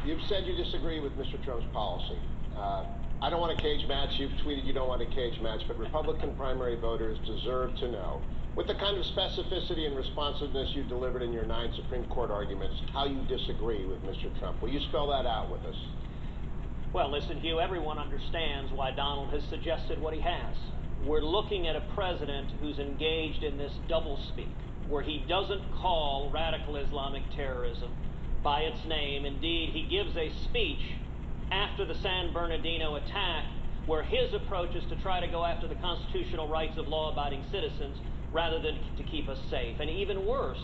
You've said you disagree with Mr. Trump's policy. I don't want a cage match. You've tweeted you don't want a cage match, but Republican primary voters deserve to know, with the kind of specificity and responsiveness you delivered in your 9 Supreme Court arguments, how you disagree with Mr. Trump. Will you spell that out with us? Well, listen, Hugh, everyone understands why Donald has suggested what he has. We're looking at a president who's engaged in this doublespeak, where he doesn't call radical Islamic terrorism by its name. Indeed, he gives a speech after the San Bernardino attack where his approach is to try to go after the constitutional rights of law-abiding citizens rather than to keep us safe. And even worse,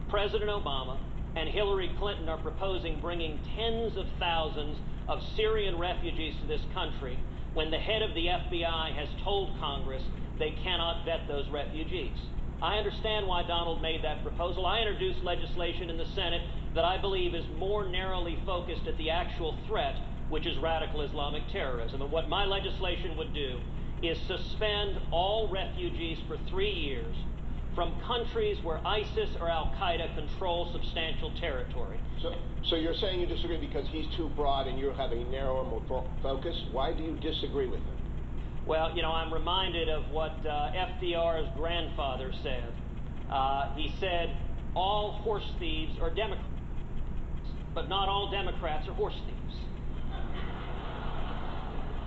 President Obama and Hillary Clinton are proposing bringing tens of thousands of Syrian refugees to this country when the head of the FBI has told Congress they cannot vet those refugees. I understand why Donald made that proposal. I introduced legislation in the Senate that I believe is more narrowly focused at the actual threat, which is radical Islamic terrorism. And what my legislation would do is suspend all refugees for 3 years from countries where ISIS or Al-Qaeda control substantial territory. So you're saying you disagree because he's too broad and you have a narrower focus? Why do you disagree with him? Well, you know, I'm reminded of what FDR's grandfather said. He said, all horse thieves are Democrats, but not all Democrats are horse thieves.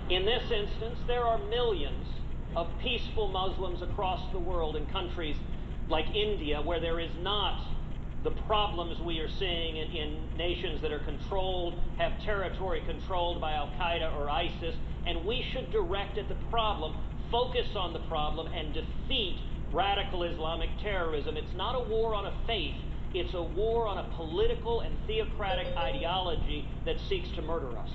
In this instance, there are millions of peaceful Muslims across the world in countries like India where there is not the problems we are seeing in nations that are controlled, have territory controlled by Al-Qaeda or ISIS, and we should direct at the problem, focus on the problem, and defeat radical Islamic terrorism. It's not a war on a faith, it's a war on a political and theocratic ideology that seeks to murder us.